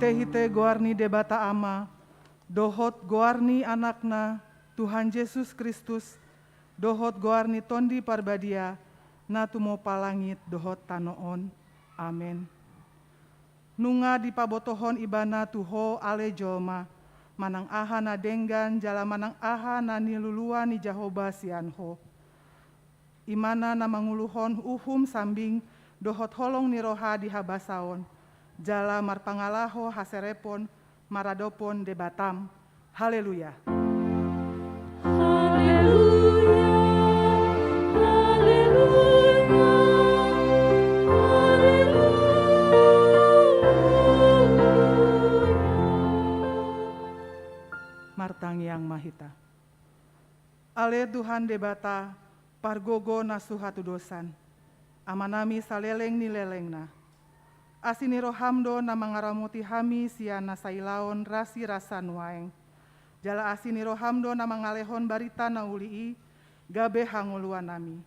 hite-hite goarni debata ama, dohot goarni anakna, Tuhan Yesus Kristus, dohot goarni tondi parbadia, na tumo palangit dohot tanoon. Amin. Nunga di pabotohon ibana tuho ale jolma, manang aha na denggan jala manang aha na niluluan ni Jahoba sianho. Imana na manguluhon uhum sambing dohot holong ni roha di habasaon. Jala marpangalaho haserepon maradopon debatam. Haleluya. Haleluya. Haleluya. Martang yang mahita. Ale Tuhan debata pargogo nasuhatu dosan. Amanami saleleng ni lelengna. Asini rohamdo na mangaramuti hami siana sailaon rasi rasa nuaeng. Jala asini rohamdo na mangalehon barita na ulii gabe hanguluan nami.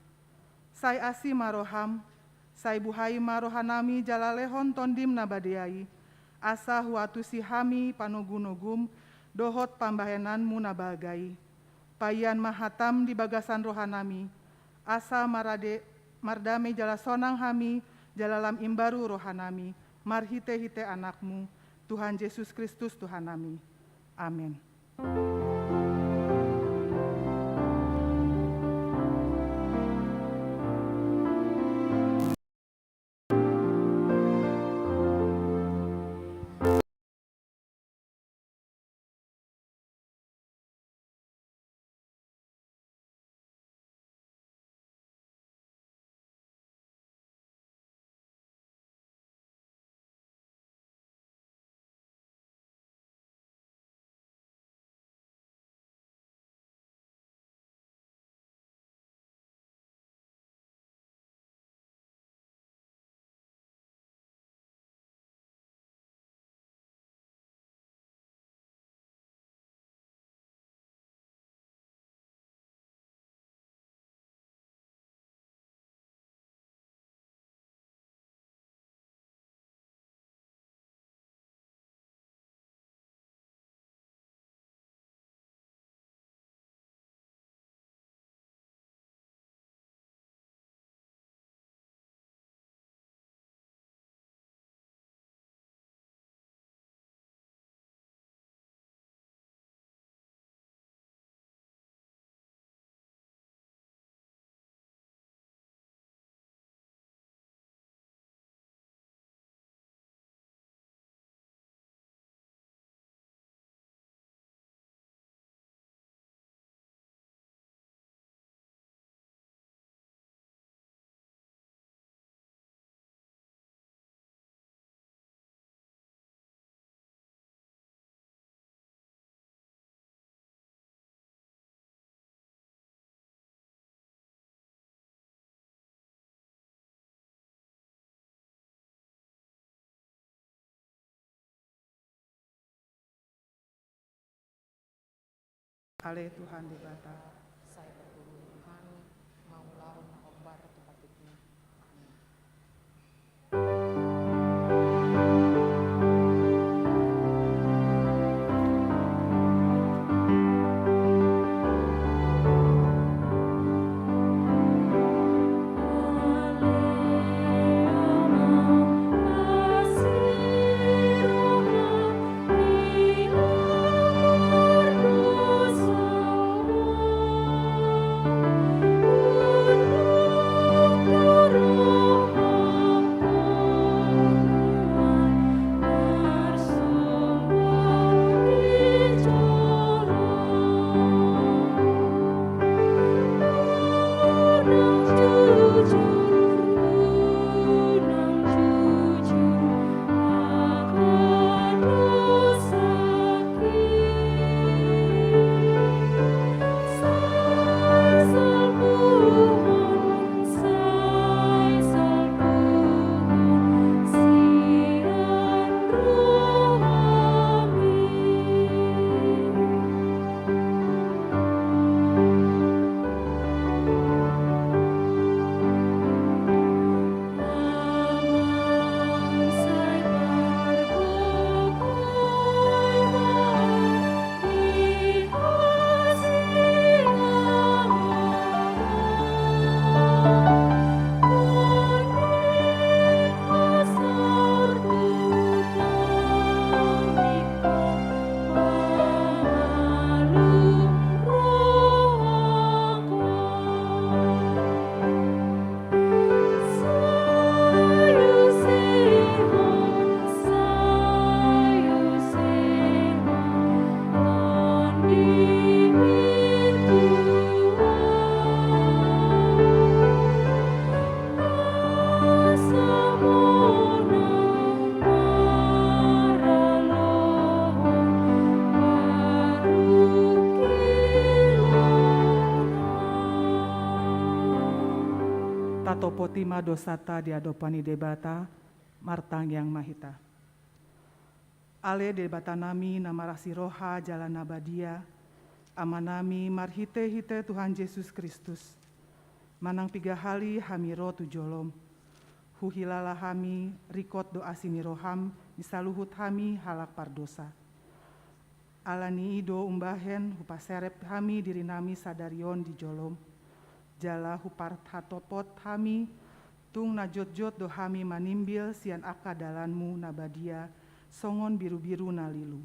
Sai asi maroham, sai buhai marohanami jala lehon tondim na badiai. Asa huatu si hami panugunugum dohot pambahenanmu na bagai. Payan mahatam di bagasan rohanami. Asa mardame jala sonang hami jalalam imbaru rohanami, marhite-hite anakmu, Tuhan Yesus Kristus Tuhan nami. Amin. Ale Tuhan debata. Saya berguru Tuhan mau lawan obar tempat itu. Amin. Tato potima dosata diadopani debata, martang yang mahita. Ale debata nami namarasi roha jalan nabadia, amanami marhite-hite Tuhan Yesus Kristus. Manang piga hali hamiro tujolom, huhilala hami rikot doa sini roham, misaluhut hami halak pardosa. Alani ido umbahen hupaserep hami diri nami sadarion di jolom. Jala hupart hatopot hami, tung najot-jot do hami manimbil sian aka dalanmu nabadia, songon biru-biru nalilu.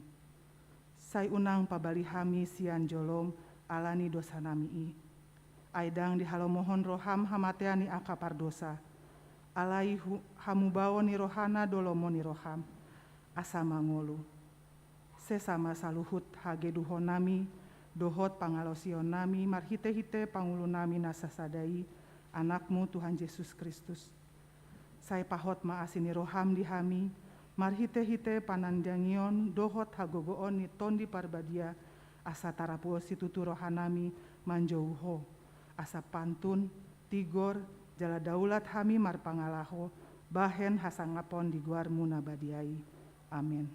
Sai unang pabali hami sian jolom, alani dosa nami i. Aidang dihalomohon roham hamateani aka pardosa. Alai hamubawo ni rohana dolomo ni roham, asa mangolu. Sesama saluhut hageduhon nami, dohot pangalosion nami, marhite-hite pangulu nami nasasadai, anakmu Tuhan Yesus Kristus. Sai pahot maasini roham di hami, marhite-hite panandangion, dohot hagogoon ni tondi parbadia, asa tarapuo situtu rohanami manjouho, asa pantun, tigor, jala daulat hami marpangalaho, bahen hasangapon di guarmu nabadiai. Amin.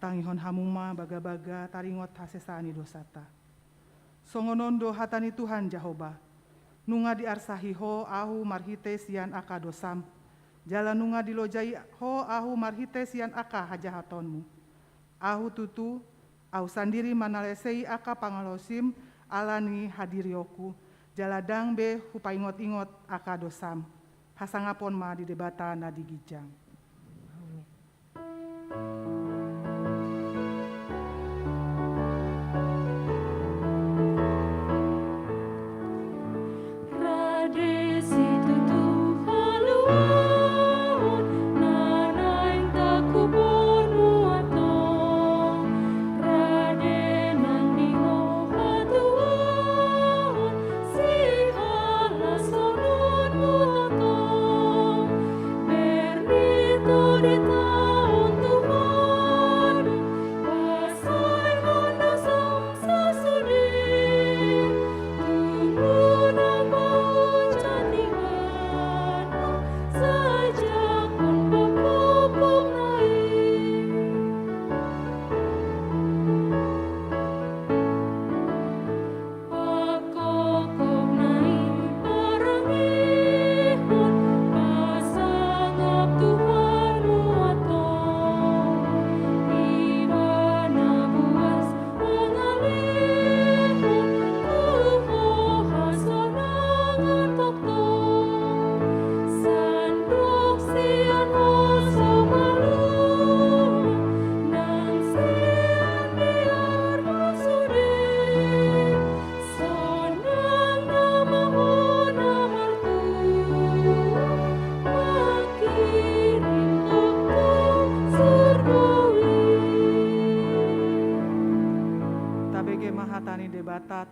Tangihon hamuma baga-baga taringot hasesani dosata. Songonondo hatani Tuhan Jahoba. Nunga diarsahiho ahu marhite sian aka dosam. Jala nunga dilojai ho ahu marhite sian aka hajahatonmu. Ahu tutu, ahu sandiri manalesei aka pangalosim alani hadirioku. Jala dangbe hupaingot-ingot aka dosam. Hasangapon ma di debata nadigijang.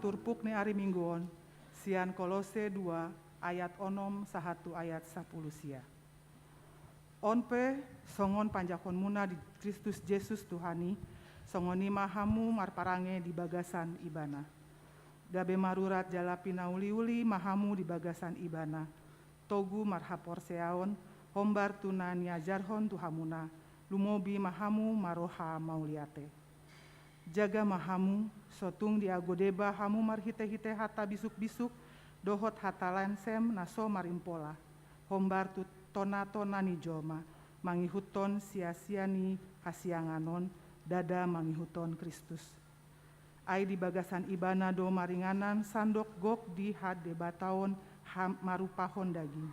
Turpuk ni ari mingguon, sian Kolose 2 ayat onom 1 ayat 10 sia. Onpe songon panjakon muna di Kristus Yesus Tuhani, songoni mahamu marparange di bagasan ibana. Gabe marurat jala pinauli-uli mahamu di bagasan ibana. Togu marhapor seaon, hombar tuna niajarhon tuhamuna, lumobi mahamu maroha mauliate. Jaga mahamu, sotung diagodeba hamu marhite-hite hata bisuk-bisuk, dohot hata lansem naso marimpola. Hombar tu tona-tona ni joma, mangihuton sia-sia ni hasianganon, dada mangihuton Kristus. Ai di bagasan ibana do maringanan sandok gok di had debataon marupahon daging.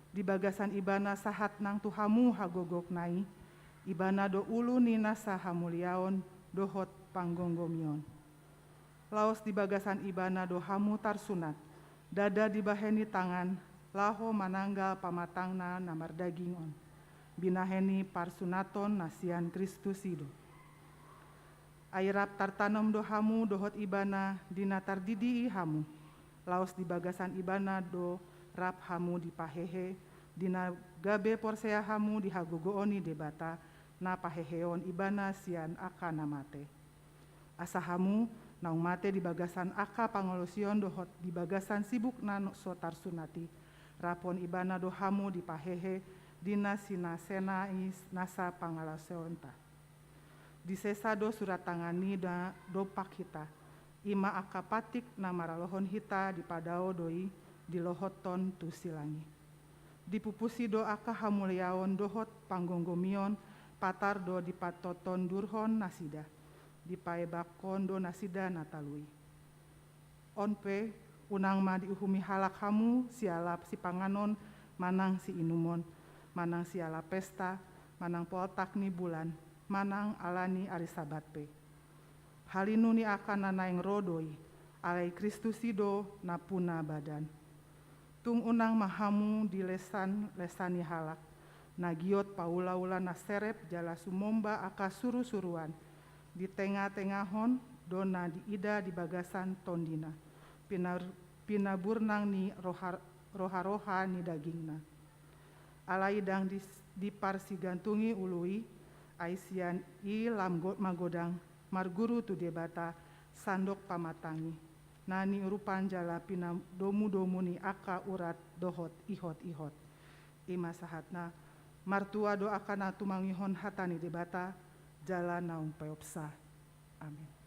Di bagasan ibana sahat nang tuhamu hagogok nai, ibana do ulu nina sahamuliaon dohot panggonggomion. Laos di bagasan ibana do hamu tarsunat, dada dibaheni tangan, laho mananggal pamatangna namar dagingon. Binaheni parsunaton nasian Kristus hidup. Airap tartanom do hamu dohot ibana dina tardidi hamu. Laos di bagasan ibana do rap hamu di pahehe, dina gabe porsea hamu di hagogooni debata, na paheheon ibana sian aka namate. Asa hamu naung mate di bagasan aka pangolosion dohot di bagasan sibuk na so tarsunati. Rapon ibana do hamu di pahehe, dina sinasenais nasa pangalaseonta. Disesa do surat tangani da dopak hita, ima akapatik na maralohon hita di padao doi di lohoton tu silangi. Dipupusi do aka hamuliaon dohot panggonggomion patar do di patoton durhon nasida, di paebakon do nasida natalui. Onpe unang ma diuhumi halak hamu sialap si panganon manang si inumon, manang siala pesta, manang poltak ni bulan, manang alani ari sabatpe. Halinu ni akan nanaing rodoi, alai Kristusido napuna badan. Tung unang mahamu di lesani halak, nagiot paula-ula naserep jala sumomba aka suru-suruan, di tengah-tengahon dona di ida di bagasan tondina, pinaburnang ni roha-roha ni dagingna. Alai dang di parsigantungi ului, aisian i lam magodang, marguru tu debata, sandok pamatangi. Nani urupan jala pina domu-domu ni aka urat dohot ihot-ihot. Ima sahatna, martua do akana tumangihon hatani debata, jala naung peopsa. Amin.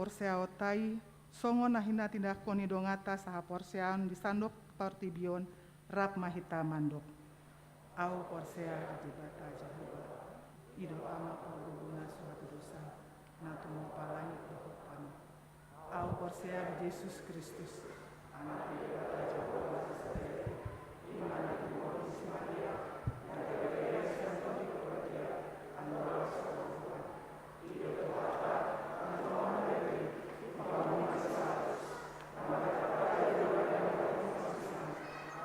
porsea otai, songo nahina tindak koni dongata saha porsean di sandok partibion rap mahita mandok. Au porsea adibata jahiba, ido ama paguguna suatu dosa, natumu palangit dohopano. Au porsea di Yesus Kristus, anak adibata jahiba, imana kondisi Maria, dan TPS yang tadi kepada anda semua, ido Tuhan, natumu dari mapamu masalah, amada kata juga dan masalah,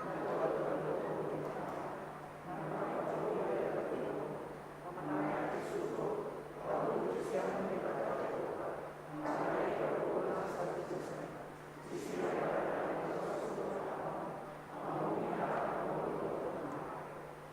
amada Tuhan berkata, amada Tuhan pemenang suku, lalu siapa yang berkata, amada Tuhan satu dosa, di sini. 我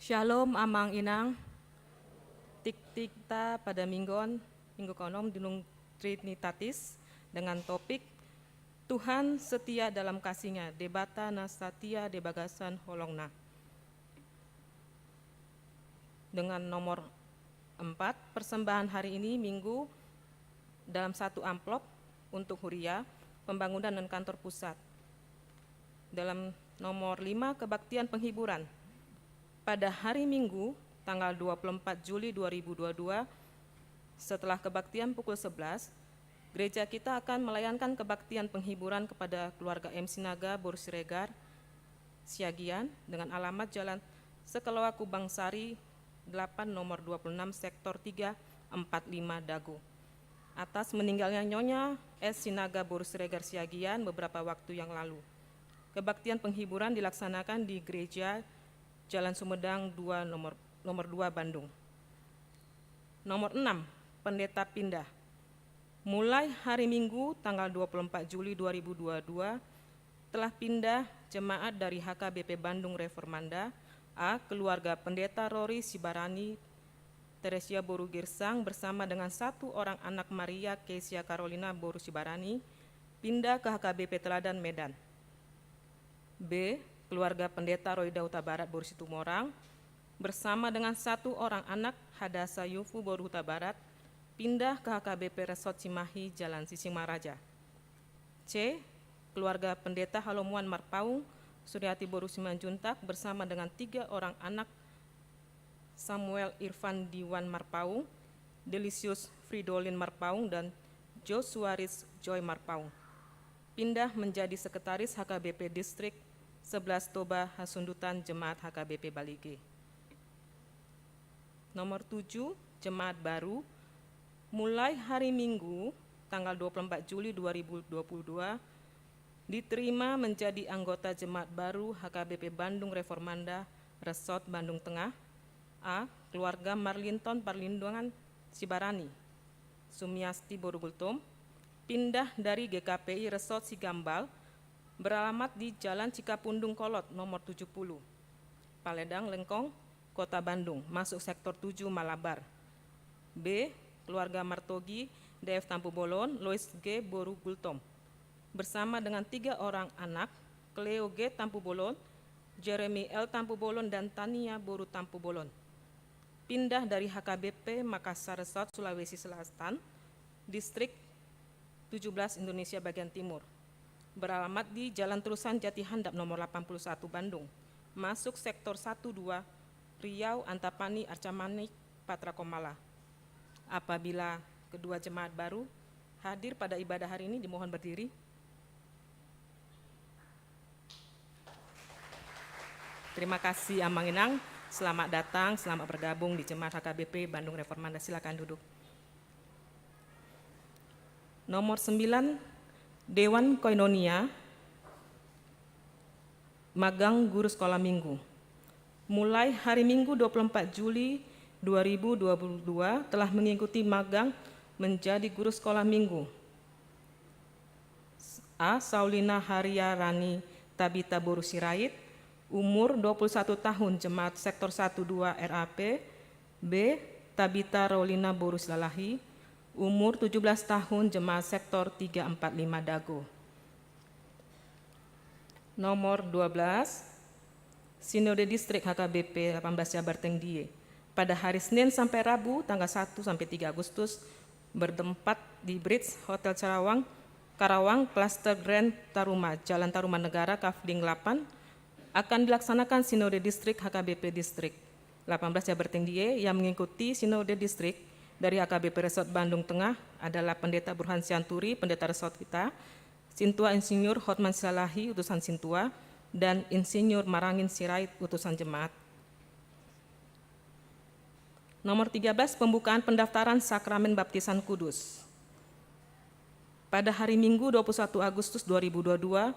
Shalom amang inang, tik-tikta pada minggu konom dinung Trinitatis dengan topik Tuhan setia dalam kasihnya, debata na satia de bagasan holongna. Dengan nomor 4, persembahan hari ini Minggu dalam satu amplop untuk Huria, pembangunan dan kantor pusat. Dalam nomor 5, kebaktian penghiburan. Pada hari Minggu, tanggal 24 Juli 2022, setelah kebaktian pukul 11, gereja kita akan melayankan kebaktian penghiburan kepada keluarga M. Sinaga Boru Siregar, Siagian, dengan alamat Jalan Sekeloa Kubang Sari 8 nomor 26 sektor 3 45 Dago. Atas meninggalnya Nyonya S. Sinaga Boru Siregar Siagian beberapa waktu yang lalu. Kebaktian penghiburan dilaksanakan di gereja Jalan Sumedang 2 nomor 2 Bandung. Nomor 6, pendeta pindah. Mulai hari Minggu tanggal 24 Juli 2022 telah pindah jemaat dari HKBP Bandung Reformanda A keluarga pendeta Rory Sibarani Teresia Boru Girsang bersama dengan 1 orang anak Maria Kesia Carolina Boru Sibarani pindah ke HKBP Teladan Medan. B. Keluarga pendeta Roida Huta Barat Boru Situmorang bersama dengan 1 orang anak Hadasa Yufu Boru Huta Barat pindah ke HKBP Resort Cimahi Jalan Sisingamaraja. C. Keluarga pendeta Halomuan Marpaung Suryati Boru Simanjuntak bersama dengan 3 orang anak Samuel Irfan Diwan Marpaung, Delicius Fridolin Marpaung dan Josuaris Joy Marpaung pindah menjadi sekretaris HKBP Distrik 11 Toba Hasundutan Jemaat HKBP Balige. Nomor 7, Jemaat baru. Mulai hari Minggu, tanggal 24 Juli 2022, diterima menjadi anggota Jemaat baru HKBP Bandung Reformanda, Resort Bandung Tengah. A. Keluarga Marlinton Parlindungan Sibarani, Sumiasti Borugultom, pindah dari GKPI Resort Sigambal, beralamat di Jalan Cikapundung Kolot nomor 70, Paledang Lengkong, Kota Bandung, masuk sektor 7 Malabar. B. Keluarga Martogi DF Tampu Bolon, Lois G. Boru Gultom, bersama dengan 3 orang anak, Cleo G. Tampu Bolon, Jeremy L. Tampu Bolon, dan Tania Boru Tampu Bolon, pindah dari HKBP Makassar Resort Sulawesi Selatan, Distrik 17 Indonesia bagian Timur, beralamat di Jalan Terusan Jati Handap nomor 81 Bandung, masuk sektor 1-2 Riau, Antapani, Arcamanik, Patra Komala. Apabila kedua jemaat baru hadir pada ibadah hari ini, dimohon berdiri. Terima kasih Amang Inang, selamat datang, selamat bergabung di Jemaat HKBP Bandung Reformanda. Silakan duduk. Nomor 9, Dewan Koinonia, magang guru sekolah minggu. Mulai hari Minggu 24 Juli 2022 telah mengikuti magang menjadi guru sekolah minggu. A. Saulina Haria Rani Tabita Boru Sirait, umur 21 tahun, jemaat sektor 1-2 RAP. B. Tabita Rolina Boru Silalahi, umur 17 tahun, jemaat sektor 345 Dago. Nomor 12, Sinode Distrik HKBP 18 Jabar Tengdie. Pada hari Senin sampai Rabu tanggal 1 sampai 3 Agustus bertempat di Bridge Hotel Karawang, Klaster Grand Taruma, Jalan Tarumanegara, Kafling 8, akan dilaksanakan Sinode Distrik HKBP Distrik 18 Jabar Tengdie. Yang mengikuti Sinode Distrik dari HKBP Resort Bandung Tengah adalah Pendeta Burhan Sianturi, Pendeta Resort kita, Sintua Insinyur Hotman Silalahi, utusan Sintua, dan Insinyur Marangin Sirait, utusan jemaat. Nomor 13, pembukaan pendaftaran Sakramen Baptisan Kudus. Pada hari Minggu 21 Agustus 2022,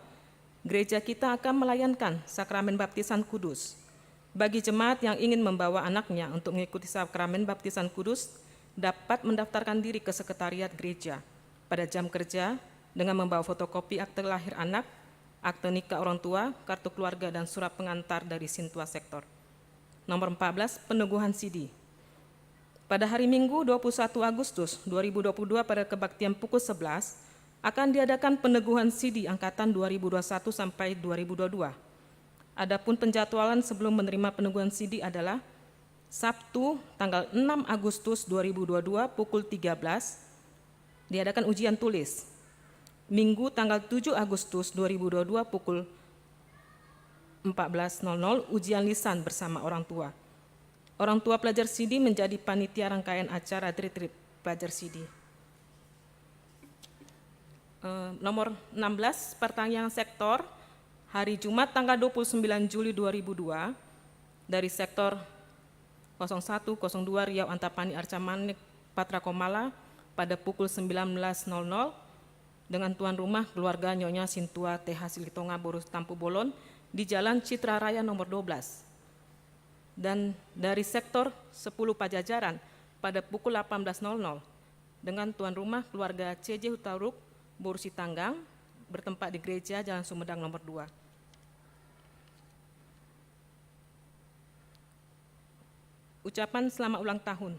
gereja kita akan melayankan Sakramen Baptisan Kudus. Bagi jemaat yang ingin membawa anaknya untuk mengikuti Sakramen Baptisan Kudus, dapat mendaftarkan diri ke sekretariat gereja pada jam kerja dengan membawa fotokopi akte lahir anak, akte nikah orang tua, kartu keluarga, dan surat pengantar dari Sintua Sektor. Nomor 14, peneguhan sidi. Pada hari Minggu 21 Agustus 2022 pada kebaktian pukul 11 akan diadakan peneguhan sidi angkatan 2021 sampai 2022. Adapun penjadwalan sebelum menerima peneguhan sidi adalah Sabtu tanggal 6 Agustus 2022 pukul 13 diadakan ujian tulis. Minggu tanggal 7 Agustus 2022 pukul 14.00 ujian lisan bersama orang tua. Orang tua pelajar sidi menjadi panitia rangkaian acara retreat pelajar sidi. Nomor 16, pertanyaan sektor hari Jumat tanggal 29 Juli 2002 dari sektor 01, 02 Riau Antapani Arca Manik Patra Komala pada pukul 19.00 dengan tuan rumah keluarga Nyonya Sintua TH Silitonga Boru Tampu Bolon di Jalan Citra Raya nomor 12. Dan dari sektor 10 Pajajaran pada pukul 18.00 dengan tuan rumah keluarga CJ Hutauruk Boru Sitanggang bertempat di gereja Jalan Sumedang nomor 2. Ucapan selamat ulang tahun.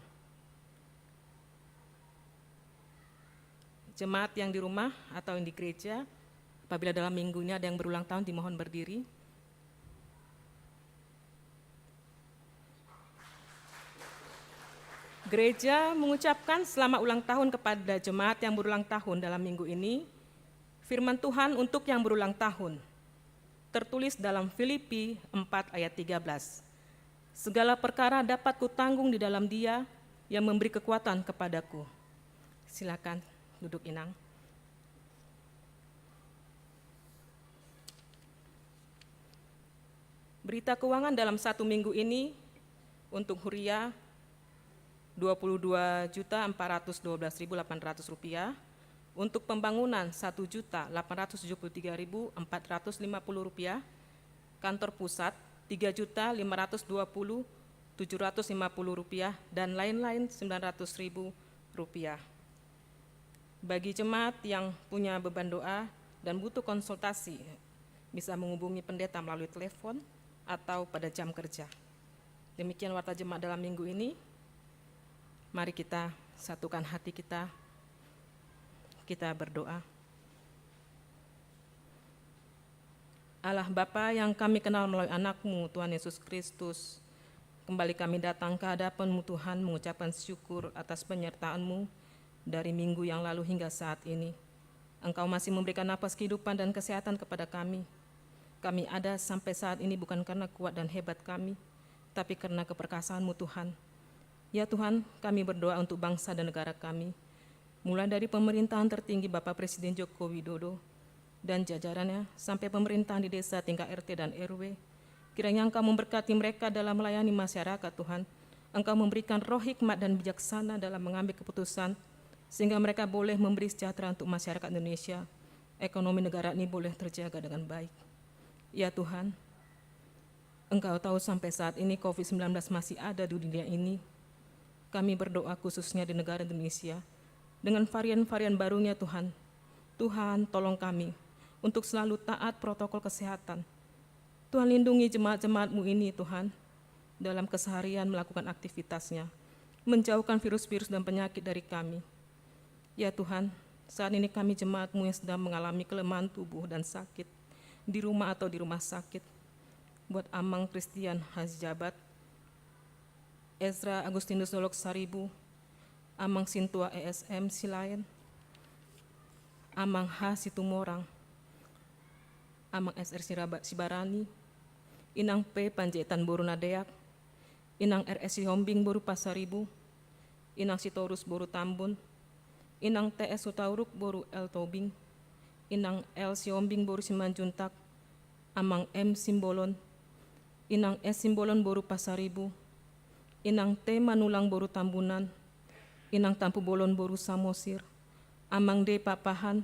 Jemaat yang di rumah atau yang di gereja, apabila dalam minggu ini ada yang berulang tahun, dimohon berdiri. Gereja mengucapkan selamat ulang tahun kepada jemaat yang berulang tahun dalam minggu ini. Firman Tuhan untuk yang berulang tahun, tertulis dalam Filipi 4 ayat 13. Segala perkara dapat kutanggung di dalam Dia yang memberi kekuatan kepadaku. Silakan duduk Inang. Berita keuangan dalam satu minggu ini untuk Huria Rp22.412.800, untuk pembangunan Rp1.873.450, kantor pusat Rp3.520.750, dan lain-lain Rp900.000. Bagi jemaat yang punya beban doa dan butuh konsultasi, bisa menghubungi pendeta melalui telepon atau pada jam kerja. Demikian warta jemaat dalam minggu ini. Mari kita satukan hati kita, kita berdoa. Allah Bapa yang kami kenal melalui anak-Mu Tuhan Yesus Kristus, kembali kami datang ke hadapan-Mu Tuhan mengucapkan syukur atas penyertaan-Mu dari minggu yang lalu hingga saat ini. Engkau masih memberikan napas kehidupan dan kesehatan kepada kami. Kami ada sampai saat ini bukan karena kuat dan hebat kami, tapi karena keperkasaan-Mu Tuhan. Ya Tuhan, kami berdoa untuk bangsa dan negara kami, mulai dari pemerintahan tertinggi Bapak Presiden Joko Widodo dan jajarannya, sampai pemerintahan di desa tingkat RT dan RW. Kiranya Engkau memberkati mereka dalam melayani masyarakat Tuhan. Engkau memberikan roh hikmat dan bijaksana dalam mengambil keputusan, sehingga mereka boleh memberi sejahtera untuk masyarakat Indonesia. Ekonomi negara ini boleh terjaga dengan baik. Ya Tuhan, Engkau tahu sampai saat ini COVID-19 masih ada di dunia ini. Kami berdoa khususnya di negara Indonesia, dengan varian-varian barunya Tuhan. Tuhan, tolong kami untuk selalu taat protokol kesehatan. Tuhan, lindungi jemaat-jemaat-Mu ini Tuhan, dalam keseharian melakukan aktivitasnya, menjauhkan virus-virus dan penyakit dari kami. Ya Tuhan, saat ini kami jemaat-Mu yang sedang mengalami kelemahan tubuh dan sakit, di rumah atau di rumah sakit. Buat Amang Christian Hasjabat, Ezra Agustinus Dolok Saribu, Amang Sintua ESM Silayan, Amang H. Situmorang, Amang SR Sibarani, Inang P. Panjaitan Boru Nadeak, Inang RS Sihombing Boru Pasaribu, Inang Sitorus Boru Tambun, Inang TS Hutauruk Boru El Tobing, Inang L. Sihombing Boru Simanjuntak, Amang M. Simbolon, Inang S. Simbolon Boru Pasaribu, Inang T. Manulang Boru Tambunan, Inang Tampu Bolon Boru Samosir, Amang D. Papahan,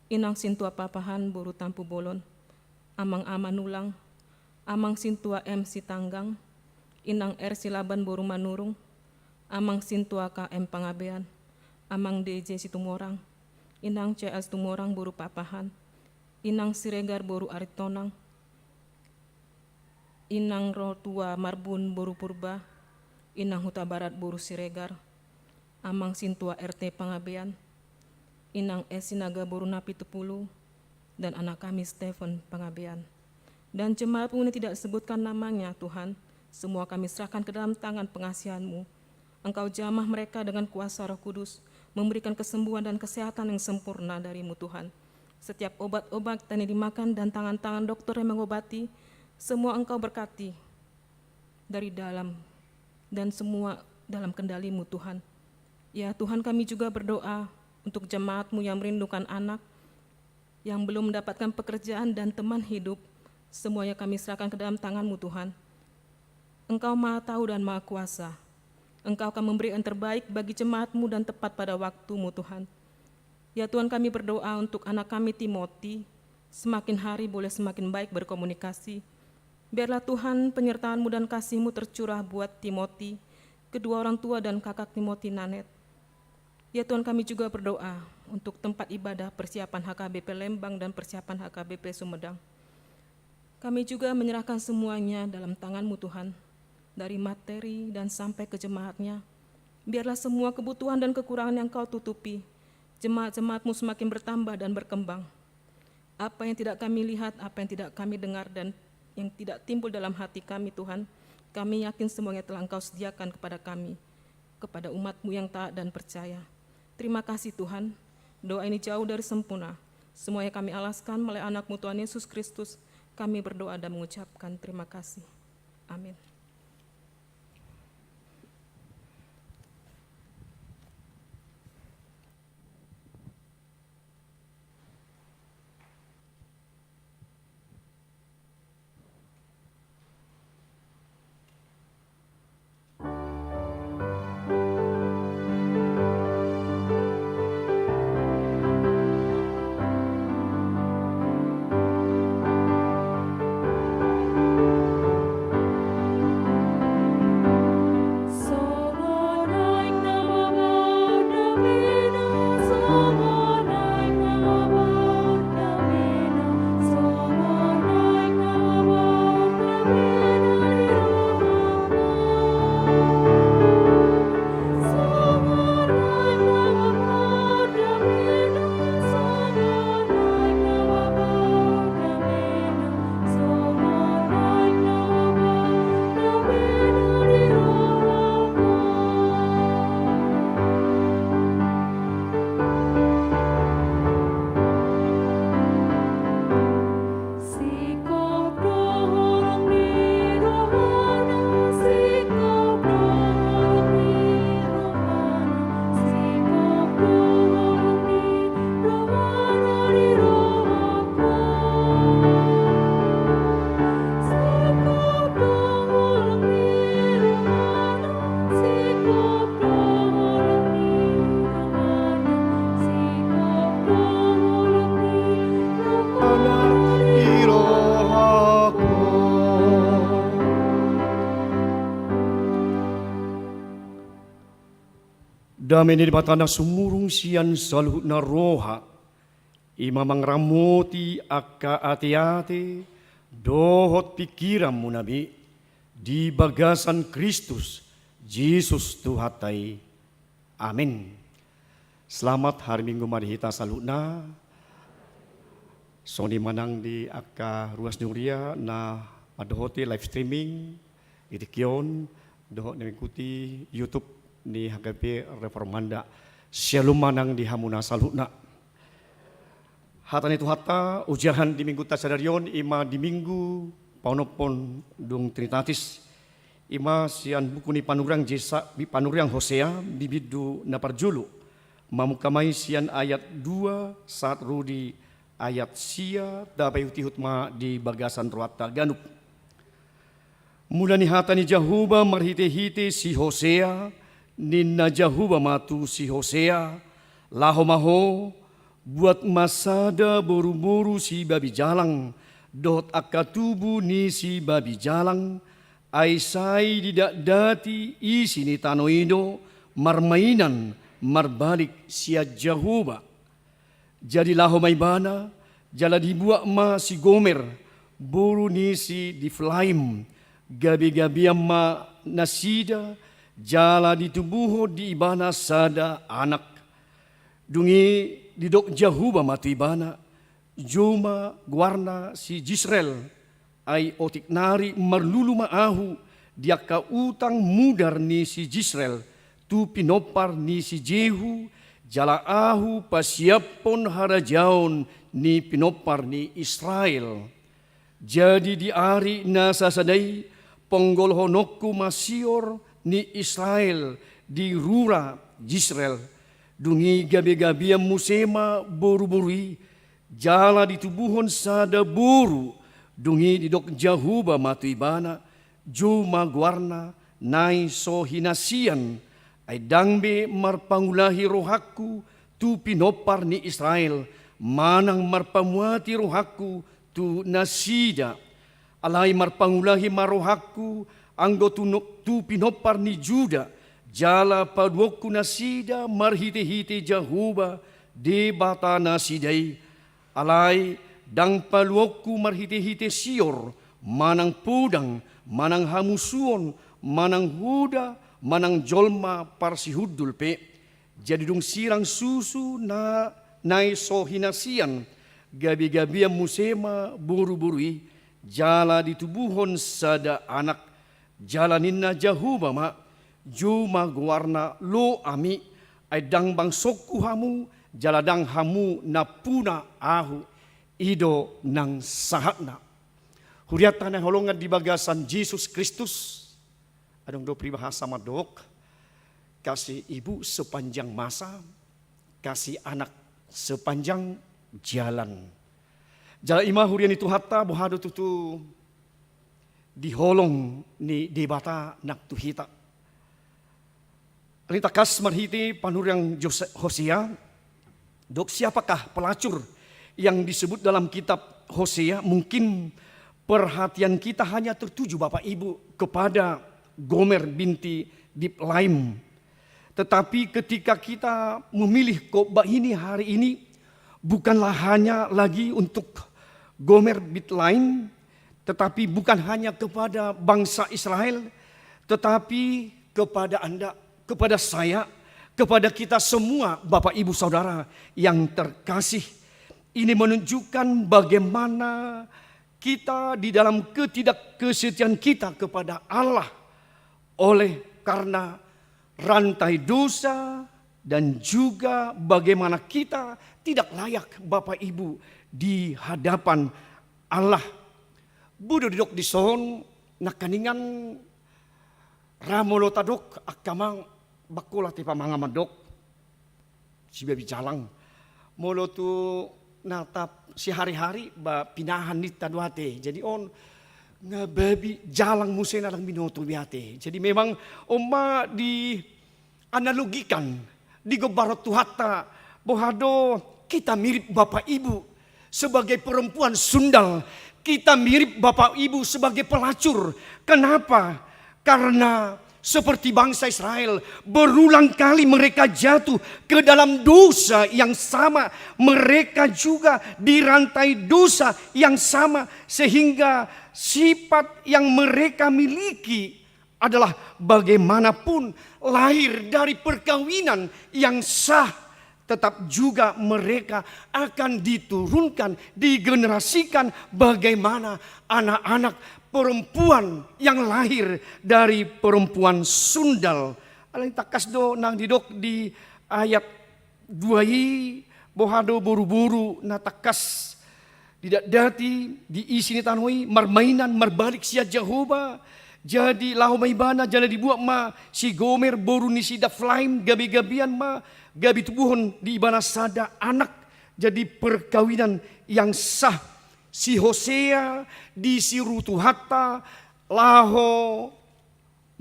Inang Sintua Papahan Boru Tampu Bolon, Amang A. Manulang, Amang Sintua M. Sitanggang, Inang R. Silaban Boru Manurung, Amang Sintua KM Pangabean, Amang DJ Situmorang, Inang CL Situmorang Boru Papahan, Inang Siregar Boru Aritonang, Inang Rotua Marbun Boru Purba, Inang Huta Barat Boru Siregar, Amang Sintua RT Pangabean, Inang Esinaga Boru Napi Tepulu, dan anak kami Stephen Pangabean. Dan jemaat ini tidak sebutkan namanya Tuhan, semua kami serahkan ke dalam tangan pengasihan-Mu. Engkau jamah mereka dengan kuasa Roh Kudus, memberikan kesembuhan dan kesehatan yang sempurna dari-Mu Tuhan. Setiap obat-obat yang dimakan dan tangan-tangan dokter yang mengobati, semua Engkau berkati dari dalam dan semua dalam kendali-Mu Tuhan. Ya Tuhan, kami juga berdoa untuk jemaat-Mu yang merindukan anak, yang belum mendapatkan pekerjaan dan teman hidup, semuanya kami serahkan ke dalam tangan-Mu Tuhan. Engkau Maha Tahu dan Maha Kuasa. Engkau akan memberi yang terbaik bagi jemaat-Mu dan tepat pada waktu-Mu Tuhan. Ya Tuhan, kami berdoa untuk anak kami Timothy, semakin hari boleh semakin baik berkomunikasi. Biarlah Tuhan penyertaan-Mu dan kasih-Mu tercurah buat Timothy, kedua orang tua dan kakak Timothy Nanet. Ya Tuhan, kami juga berdoa untuk tempat ibadah persiapan HKBP Lembang dan persiapan HKBP Sumedang. Kami juga menyerahkan semuanya dalam tangan-Mu Tuhan, dari materi dan sampai ke jemaatnya. Biarlah semua kebutuhan dan kekurangan yang Kau tutupi, jemaat-jemaat-Mu semakin bertambah dan berkembang. Apa yang tidak kami lihat, apa yang tidak kami dengar, dan yang tidak timbul dalam hati kami Tuhan, kami yakin semuanya telah Engkau sediakan kepada kami, kepada umat-Mu yang taat dan percaya. Terima kasih Tuhan, doa ini jauh dari sempurna. Semuanya kami alaskan melalui anak-Mu Tuhan Yesus Kristus. Kami berdoa dan mengucapkan terima kasih. Amin. Dami ni batana sumurung sian saluhut na roha, imamang ramoti akka ati-ati, dohot pikiran mo nabi, di bagasan Kristus, Jesus Tuhatai. Amin. Selamat hari Minggu marihita saluhut na, Sony manang di akka ruas nuria na adohoti live streaming, itikion, dohot na mengikuti YouTube ni HKBP Reformanda Shalom manang di hamuna salutna. Hatan itu hata ujian di minggu tasadarion ima di minggu paunopon dung Trinitatis ima sian buku ni panurang jesa bi panurang Hosea bibidu naparjulu mamukamai sian ayat 2 saat rudi ayat sia dapai utihutma di bagasan ruata ganup. Mula ni hata ni Jahuba marhite-hite si Hosea Ninna Jahuba matu si Hosea, lahomaho, buat masada boru-boru si babi jalang, dot akatubu ni si babi jalang, aisai didak dati isi ni tanoindo, marmainan, marbalik sia Jahuba. Jadi lahomai bana, jala dibuat ma si Gomer, boru ni si Diflaim, gabi-gabi ma nasida jala di tubuh di ibana sada anak dungi didok jahuba matu ibana juma guarna si Jisrael ai otik nari marlulu maahu dia ka utang mudar ni si Jisrael tu pinopar ni si Jehu jala ahu pasiapon harajaon ni pinopar ni Israel. Jadi di ari nasasadai ponggol honokku masior ni Israel di rura Jisrael dungi gabi-gabi musema boru-borui jala di tubuhon sada boru dungi didok jahuba matu ibana juma guarna nai so hinasian ay dangbe marpangulahi rohaku tu pinopar ni Israel manang marpamuati rohaku tu nasida alai marpangulahi marohaku anggo tu pinopar ni Juda jala paduoku nasida marhite-hite jahuba de bata nasidai alai dang paluoku marhite-hite sior manang pudang manang hamusuon manang huda manang jolma parsihudul pe jadi dung sirang susu na nai sohinasian gabi-gabi musema buru-burui jala di tubuhon sada anak jalaninna jahuba ma juma guarna lo ami ay dang bang sokku hamu jaladang hamu napuna ahu ido nang sahatna huriatan yang holongan di bagasan Yesus Kristus adong do pribahasa madok kasih ibu sepanjang masa kasih anak sepanjang jalan jala imah hurian itu hatta bohado tutu diholong ni debata nak tuhita Rita kas marhiti panurang Hosea dok siapakah pelacur yang disebut dalam kitab Hosea mungkin perhatian kita hanya tertuju Bapak Ibu kepada Gomer binti Diblaim. Tetapi ketika kita memilih khotbah ini hari ini bukanlah hanya lagi untuk Gomer Diblaim, tetapi bukan hanya kepada bangsa Israel, tetapi kepada Anda, kepada saya, kepada kita semua Bapak Ibu Saudara yang terkasih. Ini menunjukkan bagaimana kita di dalam ketidakkesetiaan kita kepada Allah oleh karena rantai dosa dan juga bagaimana kita tidak layak Bapak Ibu di hadapan Allah. Budo didok di son nakaningan ramolo tadok akamang bakola ti pamangamadok si babi jalang molo tu natap si hari-hari ba pinahan ni taduate jadi on nga babi jalang musena lang binoto biate jadi memang oma di analogikan di gobarot tuhata bohado kita mirip Bapak Ibu sebagai perempuan sundal kita mirip Bapak Ibu sebagai pelacur. Kenapa? Karena seperti bangsa Israel berulang kali mereka jatuh ke dalam dosa yang sama. Mereka juga dirantai dosa yang sama sehingga sifat yang mereka miliki adalah bagaimanapun lahir dari perkawinan yang sah. Tetap juga mereka akan diturunkan, digenerasikan bagaimana anak-anak perempuan yang lahir dari perempuan sundal. Alang takas do nang didok di ayat 2 bohado buru-buru na takas tidak dati diisi ni tanoi marmainan marbalik sia Jehovah. Jadi lahu maibana jala dibuat ma si Gomer boru ni si Daflaim gabi-gabian ma gabi tubuhon di ibana sada anak jadi perkawinan yang sah. Si Hosea di si Rutuhata laho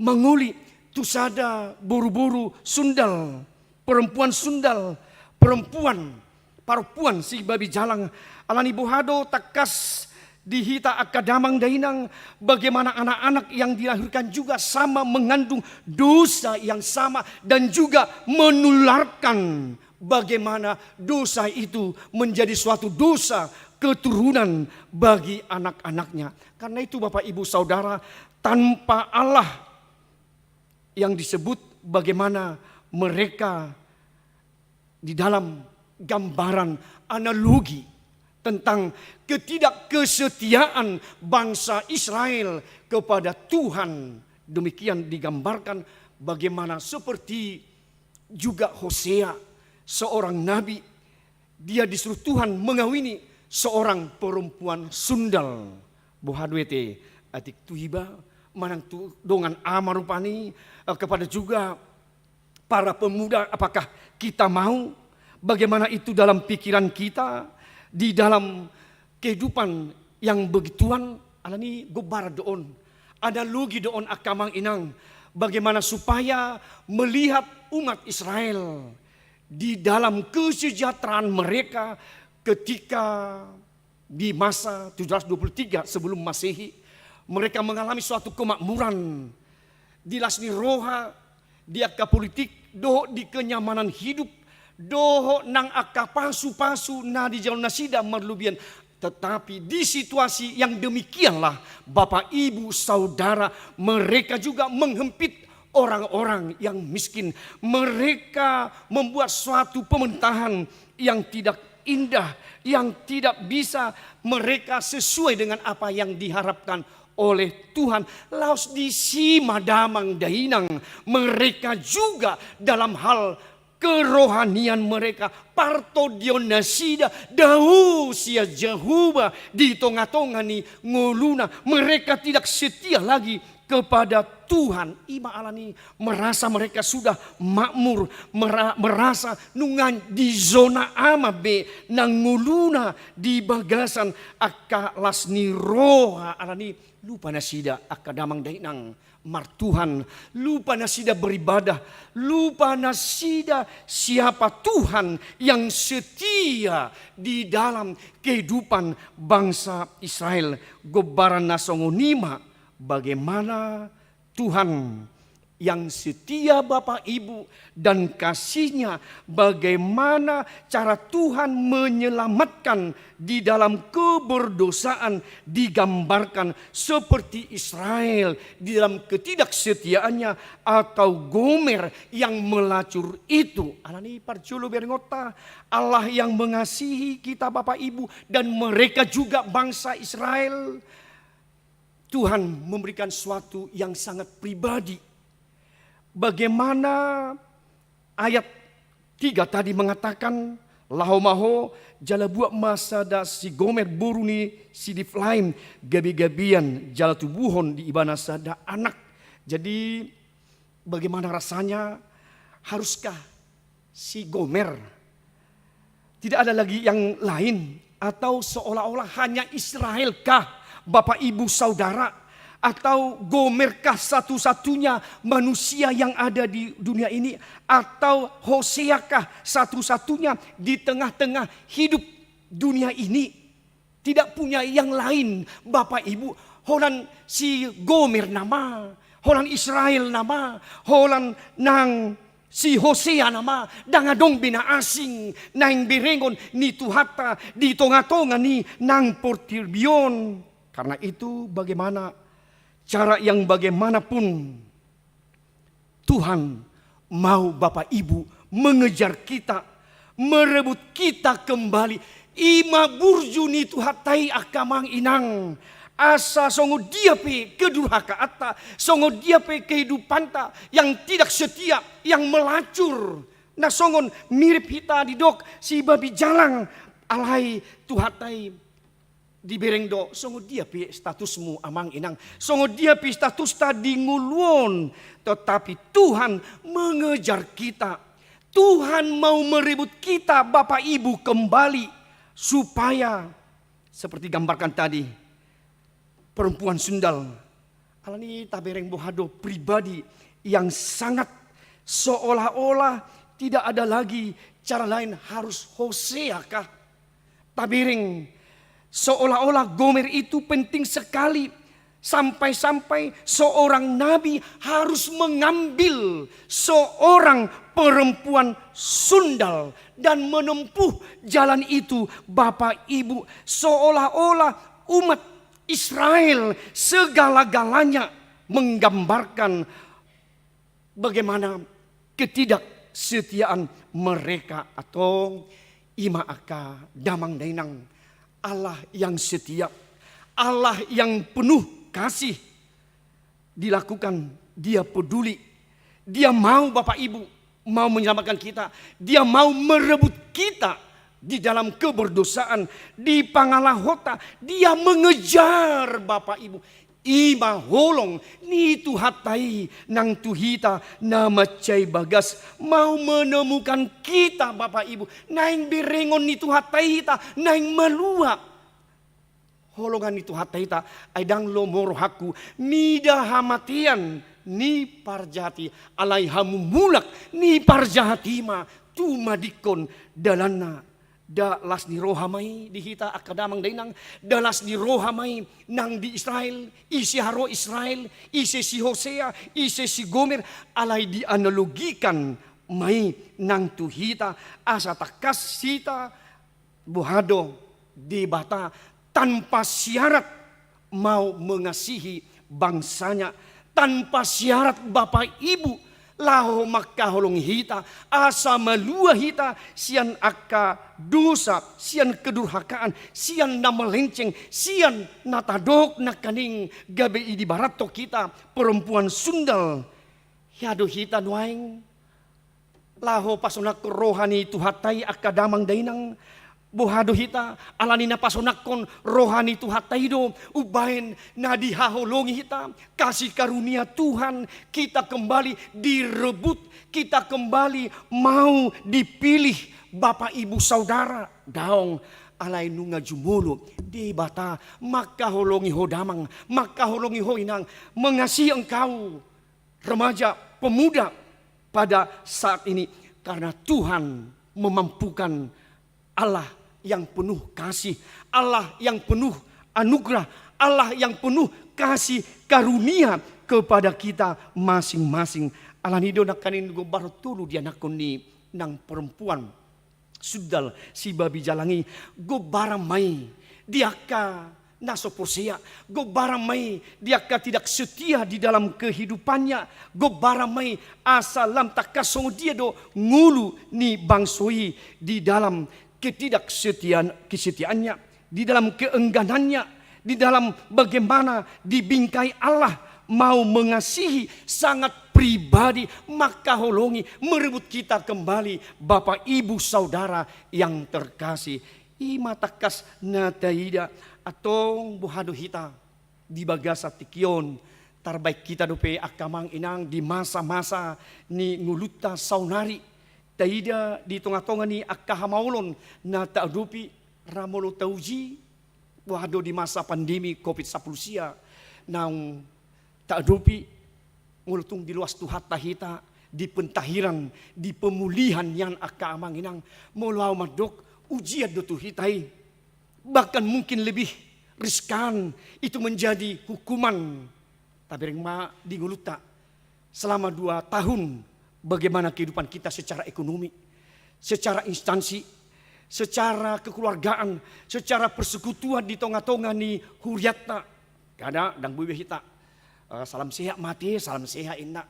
menguli tu sada buru-buru sundal perempuan si babi jalang alani bohado takas dihita akadamang dainang bagaimana anak-anak yang dilahirkan juga sama mengandung dosa yang sama dan juga menularkan bagaimana dosa itu menjadi suatu dosa keturunan bagi anak-anaknya. Karena itu Bapak Ibu Saudara, tanpa Allah yang disebut bagaimana mereka di dalam gambaran analogi tentang ketidakkesetiaan bangsa Israel kepada Tuhan. Demikian digambarkan bagaimana seperti juga Hosea, seorang nabi, dia disuruh Tuhan mengawini seorang perempuan sundal. Bohadwete atik tuhiba manang tu dongan amarupani kepada juga para pemuda, apakah kita mau? Bagaimana itu dalam pikiran kita, di dalam kehidupan yang begituan, alani gobar doon. Ada logi doon akamang inang, bagaimana supaya melihat umat Israel di dalam kesejahteraan mereka ketika di masa 723 sebelum Masehi, mereka mengalami suatu kemakmuran di lasni roha, di akar politik, doh di kenyamanan hidup, doh nang akar pasu-pasu na di jalan nasida merlubian. Tetapi di situasi yang demikianlah Bapak Ibu Saudara, mereka juga menghempit orang-orang yang miskin. Mereka membuat suatu pemerintahan yang tidak indah, yang tidak bisa mereka sesuai dengan apa yang diharapkan oleh Tuhan. Laos di si madamang dainang, mereka juga dalam hal kerohanian mereka parto dionasida dahu sia jahuba di tengah-tengah ni nguluna, mereka tidak setia lagi kepada Tuhan. Ima alani merasa mereka sudah makmur, merasa nungan di zona amabe nang nguluna di bagasan akka lasni roha alani lupa nasida akka damang dainang martuhan, lupa nasida beribadah, lupa nasida siapa Tuhan yang setia di dalam kehidupan bangsa Israel. Gobaran nasongonima, bagaimana Tuhan yang setia Bapak Ibu dan kasihnya, bagaimana cara Tuhan menyelamatkan di dalam keberdosaan digambarkan seperti Israel di dalam ketidaksetiaannya atau Gomer yang melacur itu. Alani parjolo berngota, Allah yang mengasihi kita Bapak Ibu dan mereka juga bangsa Israel. Tuhan memberikan suatu yang sangat pribadi. Bagaimana ayat 3 tadi mengatakan lahomaho jala buat masa da si Gomer buruni si diflaim gabi-gabian jala tubuhon di ibana sada anak. Jadi bagaimana rasanya, haruskah si Gomer tidak ada lagi yang lain, atau seolah-olah hanya Israelkah Bapak Ibu Saudara, atau Gomerkah satu-satunya manusia yang ada di dunia ini, atau Hoseakah satu-satunya di tengah-tengah hidup dunia ini, tidak punya yang lain Bapak Ibu. Holan si Gomer nama, holan Israel nama, holan nang si Hosea nama, dangadong bina asing nang berengon ni tuhata di tonga-tonga ni nang portirbion. Karena itu bagaimana cara yang bagaimanapun Tuhan mau Bapak Ibu mengejar kita, merebut kita kembali. Ima burjuni tuhatai akamang inang. Asa songo dia pe kedurhaka atta, songo dia pe kehidupan ta yang tidak setia, yang melacur. Nah songon mirip hita di dok si babi jalang alai tuhatai di berengdo, songo dia pi statusmu amang inang, songo dia pi status tadi nguluon. Tetapi Tuhan mengejar kita, Tuhan mau merebut kita Bapak Ibu kembali, supaya seperti gambarkan tadi perempuan sundal alani tabereng bohado pribadi yang sangat seolah-olah tidak ada lagi cara lain, harus Hosea kah tabereng. Seolah-olah Gomer itu penting sekali Sampai-sampai seorang nabi harus mengambil seorang perempuan sundal dan menempuh jalan itu, Bapak Ibu, seolah-olah umat Israel segala-galanya menggambarkan bagaimana ketidaksetiaan mereka atau ima aka damang dainang. Allah yang setia, Allah yang penuh kasih dilakukan, dia peduli, dia mau Bapak Ibu, mau menyelamatkan kita, dia mau merebut kita di dalam keberdosaan, di pangalahota, dia mengejar Bapak Ibu. Ima holong ni tuhatai nang tuhita nama cai bagas mau menemukan kita Bapak Ibu, naing birengon ni tuhatai hita naing malua holongan itu hataita aidang lomoro haku nida hamatian ni parjati alai hamu mulak ni parjahatima tu madikon dalana da las ni rohamai di hita akadamang dainang da las ni rohamai nang di Israel isi haro Israel isi si Hosea isi si Gomer alai dianalogikan mai nang tu hita asa takas sita buhado di bata tanpa syarat mau mengasihi bangsanya, tanpa syarat Bapak Ibu laho maka holong hita asa malua hita sian aka dosa, sian kedurhakaan, sian nama lenceng, sian natadok nakaning gabe di barato kita perempuan sundal yado hita nuaing laho pasonak rohani tuhatai akadamang dainang bohado hita alanina pasonakon rohani tuhataido ubain nadi haholongi hita kasih karunia Tuhan kita kembali direbut, kita kembali mau dipilih Bapak Ibu Saudara daong alai nunga jumolo di bata maka holongi hodamang maka holongi hoinang mengasihi engkau remaja pemuda pada saat ini karena Tuhan memampukan. Allah yang penuh kasih, Allah yang penuh anugerah, Allah yang penuh kasih karunia kepada kita masing-masing. Allah nido nakanin go barotulu dia nakoni nang perempuan sudal si babi jalangi go baramai diaka naso posea go baramai diaka tidak setia di dalam kehidupannya go baramai asalam takasong dia do ngulu ni bangsoi di dalam kesetiaannya, di dalam keengganannya, di dalam bagaimana dibingkai Allah mau mengasihi sangat pribadi maka holongi merebut kita kembali Bapak Ibu Saudara yang terkasih ima takas nataida atau buhado hita di bagasa tikion terbaik kita dope akamang inang di masa-masa ni nguluta saunari taida di tonga-tonga ni akahamaulon na taadupi ramolo tauji wado di masa pandemi COVID-19 nang taadupi ngulutung di luas tuhat tahita di pentahiran di pemulihan yang akamang inang molaw madok ujian do tuhitai bahkan mungkin lebih riskan itu menjadi hukuman tapi ma di nguluta selama 2 tahun bagaimana kehidupan kita secara ekonomi, secara instansi, secara kekeluargaan, secara persekutuan di tonga-tonga ni huriatna. Kada dang bubi hita salam sehat mati, salam sehat inna.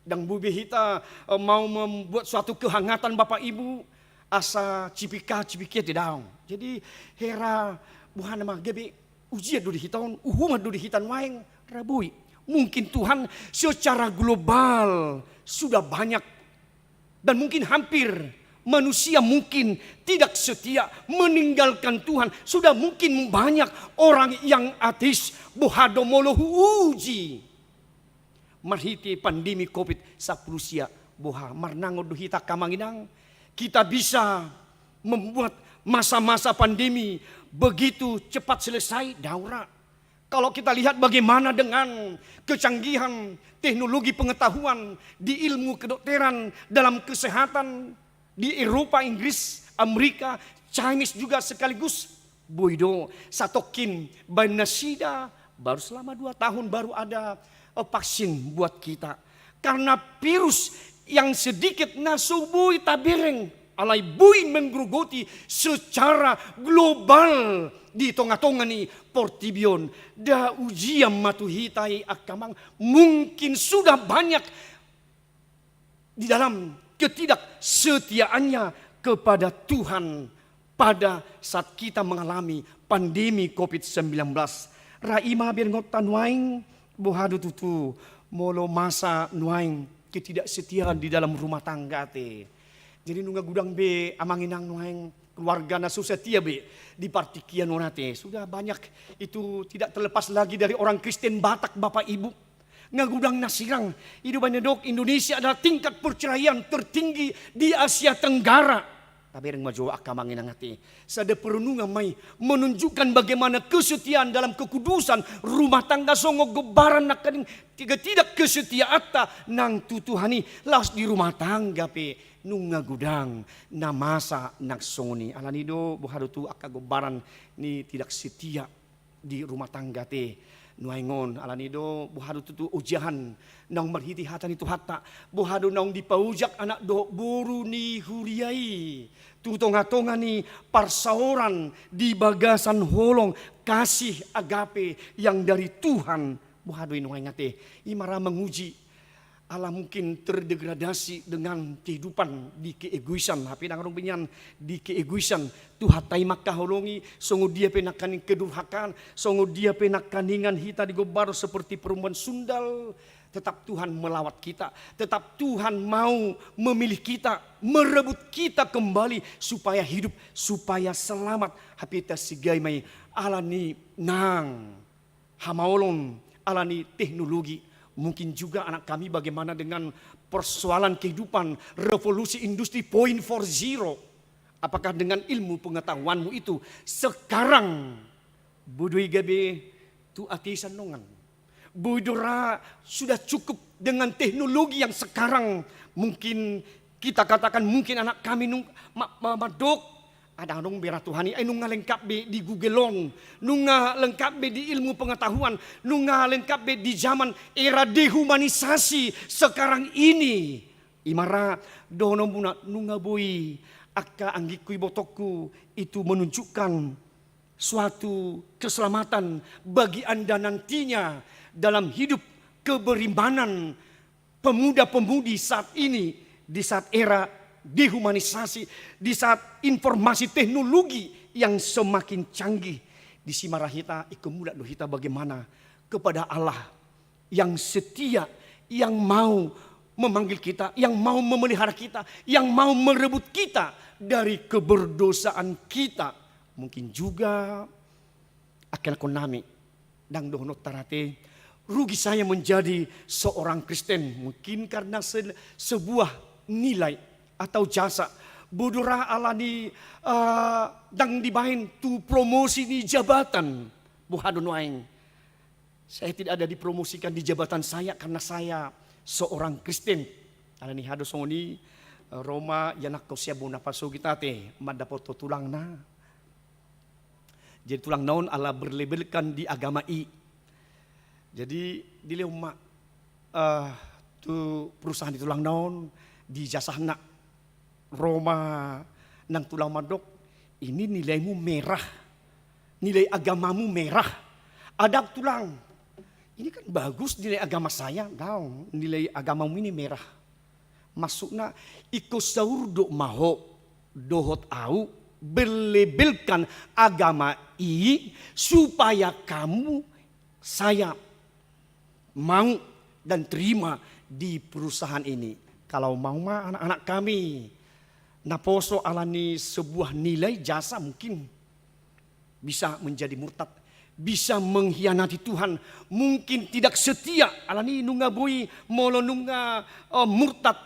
Dang bubi hita mau membuat suatu kehangatan Bapak Ibu asa cipika-cipiki di daun. Jadi hera buhan mah gebe ujian do di hiton, uhuma do di hitan waeng rabui. Mungkin Tuhan secara global sudah banyak dan mungkin hampir manusia mungkin tidak setia meninggalkan Tuhan. Sudah mungkin banyak orang yang ateis bohado molohu uji. Marhiti pandemi COVID-19 boha marnango duhita kamanginang kita bisa membuat masa-masa pandemi begitu cepat selesai daura. Kalau kita lihat bagaimana dengan kecanggihan teknologi pengetahuan di ilmu kedokteran dalam kesehatan di Eropa, Inggris, Amerika, Chinese juga sekaligus boido satokin banasida Baru selama 2 tahun baru ada vaksin buat kita. Karena virus yang sedikit nasubui tabereng alai bui menggerogoti secara global di tengah-tengah ni portibion da ujian matuhitai akamang mungkin sudah banyak di dalam ketidaksetiaannya kepada Tuhan pada saat kita mengalami pandemi COVID-19. Raima birngota nuaing bohadu tutu molo masa nuaing ketidaksetiaan di dalam rumah tangga te. Jadi nungga gudang be amanginang nuaing keluarga nasu setia be di partikian nonate. Sudah banyak itu tidak terlepas lagi dari orang Kristen Batak Bapak Ibu. Ngagudang nasirang, hidup dok Indonesia adalah tingkat perceraian tertinggi di Asia Tenggara. Tapi yang maju akamangin ngati. Sada perenungan mai menunjukkan bagaimana kesetiaan dalam kekudusan rumah tangga songo gebaran nak kading tidak kesetiaan nang tutuhani laos di rumah tangga pe nunga gudang na masa nak songoni alanido buhadu tu akagobaran ni tidak setia di rumah tangga te. Nuaingon alanido buhadu tutu ujian nang merhiti hatan itu hatta buhadu nang dipaujak anak do buru ni huriai tutonga-tonga ni parsaoran di bagasan holong kasih agape yang dari Tuhan buhadu inuaingate imara menguji Allah mungkin terdegradasi dengan kehidupan di keegoisan. Tapi nang pinyan di keegoisan Tuhan taimak kaholongi. Songo dia penakanin kedurhakaan. Songo dia penakaningan hita di gobar seperti perempuan sundal. Tetap Tuhan melawat kita. Tetap Tuhan mau memilih kita. Merebut kita kembali supaya hidup. Supaya selamat. Hapita sigai mai alani nang hamaolon alani teknologi. Mungkin juga anak kami bagaimana dengan persoalan kehidupan revolusi industri 4.0. Apakah dengan ilmu pengetahuanmu itu sekarang budui gabe tu atisan nongan. Budora sudah cukup dengan teknologi yang sekarang mungkin kita katakan mungkin anak kami madok ada dong bera Tuhani, nunga lengkap be di Googleon, nunga lengkap be di ilmu pengetahuan, nunga lengkap be di zaman era dehumanisasi sekarang ini. Imara dono muna nunga boy, akka anggikui botoku itu menunjukkan suatu keselamatan bagi Anda nantinya dalam hidup keberimanan pemuda-pemudi saat ini di saat era dehumanisasi, di saat informasi teknologi yang semakin canggih. Di simarahita ikemudak dohita bagaimana kepada Allah yang setia, yang mau memanggil kita, yang mau memelihara kita, yang mau merebut kita dari keberdosaan kita. Mungkin juga akan konami dang dohno tarate rugi saya menjadi seorang Kristen mungkin karena sebuah nilai atau jasa bodora alani dang dibahin tu promosi di jabatan buhadun waing. Saya tidak ada dipromosikan di jabatan saya karena saya seorang Kristen. Alani hado songoni Roma yanak kosia bona paso kita te madapoto tulang na. Jadi tulang naon ala berlabelkan di agama I. Jadi di leuma tu perusahaan di tulang naon di jasahna Roma nang tulang madok ini nilaimu merah, nilai agamamu merah, adab tulang ini kan bagus nilai agama saya, daun nilai agamamu ini merah, masukna ikut saurdo maho dohot au berlabelkan agama I supaya kamu saya mau dan terima di perusahaan ini. Kalau mau mah anak-anak kami naposo alani sebuah nilai jasa mungkin bisa menjadi murtad, bisa mengkhianati Tuhan, mungkin tidak setia alani nunga bui molo nunga murtad,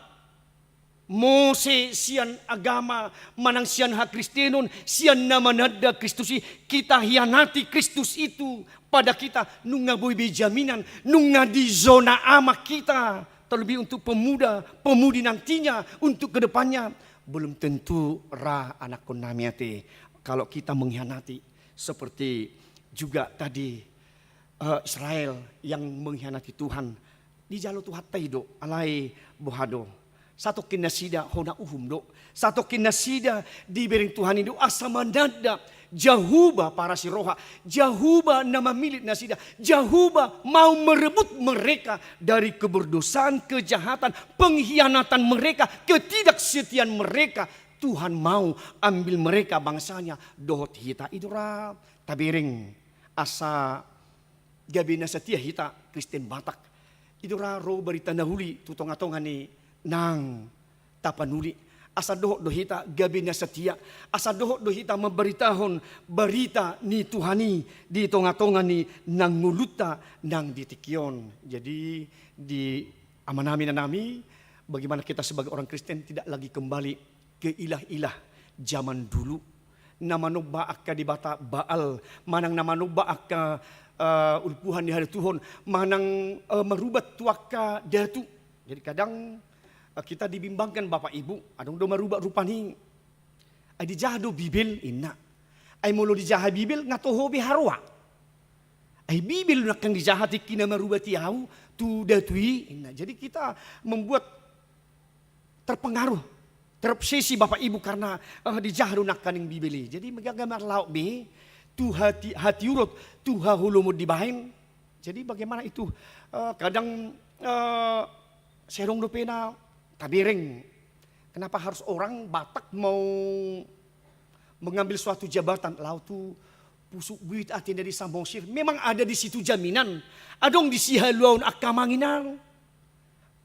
mose sian agama manang sian hak Kristenon, sian nama nada Kristusi, kita hianati Kristus itu pada kita nunga bui bejaminan, nunga di zona amak kita, terlebih untuk pemuda, pemudi nantinya untuk kedepannya. Belum tentu ra anak konamiate kalau kita mengkhianati seperti juga tadi Israel yang mengkhianati Tuhan. Di jalo Tuhan taido alai bohado. Satu kinasida hona uhum do. Satu kinasida dibering Tuhan itu asa mandada. Jahuba para si roha. Jahuba nama milik nasida. Jahuba mau merebut mereka dari keberdosaan, kejahatan, pengkhianatan mereka, ketidaksetiaan mereka. Tuhan mau ambil mereka bangsanya. Dohot hita idura tabering asa gabina setia hita Kristen Batak. Idura ro berita nahuli tutong-atongan ni nang tapanuli. Asa dohot dohita gabina setia. Asa dohot dohita memberitahon berita ni Tuhani di tonga-tonga ni nang nguluta nang ditikyon. Jadi di amanami na nami bagaimana kita sebagai orang Kristen tidak lagi kembali ke ilah-ilah zaman dulu. Nama nubba akka di bata Baal, manang nama nubba akka ulpuhan di hari Tuhan, manang merubat tuaka datu. Jadi kadang kita dibimbangkan Bapak Ibu, adong do merubah rupani. Ay dijahdo Bibil inna. Ay mulo dijah Bibil ngatoho biharwa. Ay Bibil nak kang dijahati kina merubah tiau tu datui inna. Jadi kita membuat terpengaruh, terobsesi Bapak Ibu karena dijahdo nak kaning Bibili. Jadi magagamar lauk be tu hati urut tu hahulumud dibahin. Jadi bagaimana itu kadang serong dopena tabireng. Kenapa harus orang Batak mau mengambil suatu jabatan? Lau tu pusuk buit atin dari Samosir. Memang ada di situ jaminan. Adong di sihaluan akamanginan.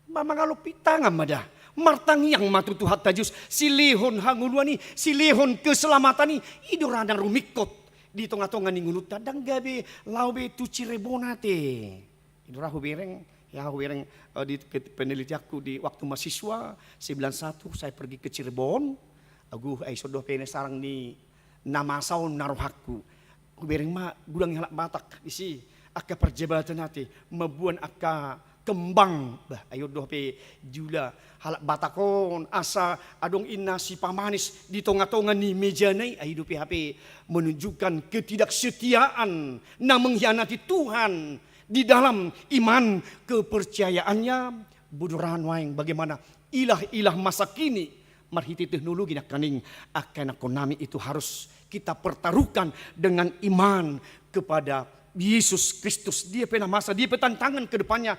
Mamangalo pitangam madah. Martang yang matutu hat tajus. Silihon hanguluani. Silihon keselamatan ni. Idoranang rumikot. Di tengah-tengah ni ngulut. Tadang gabe laube tu cirebonate. Idorahu bereng. Ya, wereng di penelitianku di waktu mahasiswa 91 saya pergi ke Cirebon. Aku sodoh pene sarang ni namasau narohakku. Aku bereng ma gudang halak Batak isi akka perjabatan hati mabuan akka kembang bah ayo doh pe jula halak Batakon asa adong inna si pamanis di tonga-tonga ni meja nai ayo doh pe menunjukkan ketidaksetiaan na mengkhianati Tuhan. Di dalam iman kepercayaannya buduran waing bagaimana ilah-ilah masa kini marhiti teknologi nak kaning akan konami itu harus kita pertaruhkan dengan iman kepada Yesus Kristus. Dia pernah masa dia tantangan ke depannya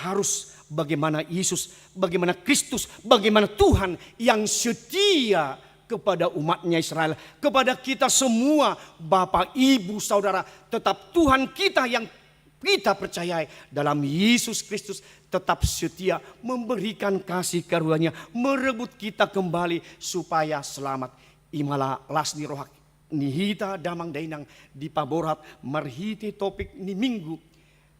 harus bagaimana Yesus, bagaimana Kristus, bagaimana Tuhan yang setia kepada umatnya Israel, kepada kita semua Bapak, Ibu, Saudara, tetap Tuhan kita yang kita percayai dalam Yesus Kristus tetap setia memberikan kasih karunia merebut kita kembali supaya selamat. Imala lasni rohak nihita damang dainang di paborat marhiti topik ni minggu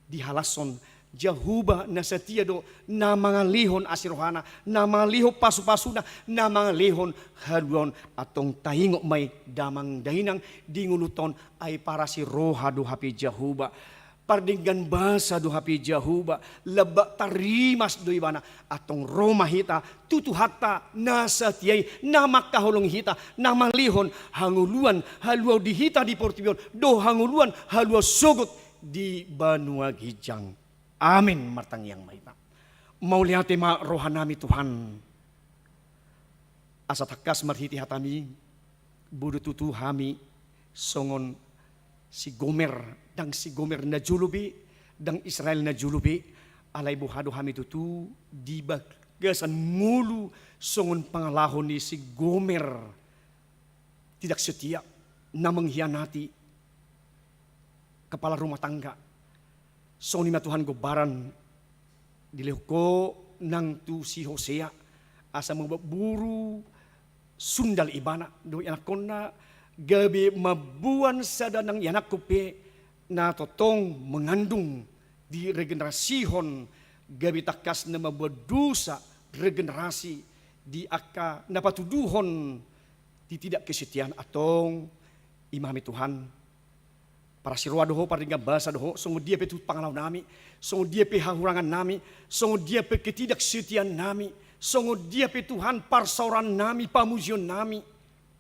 di halason jahuba na setia do na mga lihon asirohana na mga liho pasu-pasuna na mga lihon haluan atong tahingok may damang dainang di nguluton ay para si roha do hapi jahuba. Pardinggan basa do hapi jahuba laba tarimas do ibana atong Roma hita tutuhata nasa tiyay na makahulong hita na malihon hanguluan haluaw di hita di Portibon do hanguluan haluaw sugot di Banua Gijang. Amin martang yang mahita. Maulihati ma rohanami Tuhan. Asa takas marhiti hatami budututu hami songon si Gomer dang si Gomer na julubi dang Israel na julubi alay buhado hami tutu di bagasan mulu songon pangalahon ni si Gomer tidak setia na mengkhianati kepala rumah tangga. So ni Tuhan gobaran dilehko nang tu si Hosea asa memburu sundal ibana do anak konna gabi mabuan sadanang yanak kupe na totong mengandung di regenerasihon gabi takas na mabuat dosa regenerasi di akka napatuduhon di tidak kesetiaan atong imami Tuhan para sirwa doho paringa basa doho songo dia pe tu pangalaw nami songo dia pe hahurangan nami songo dia pe ketidaksetiaan nami songo dia pe Tuhan parsauran nami pamujion nami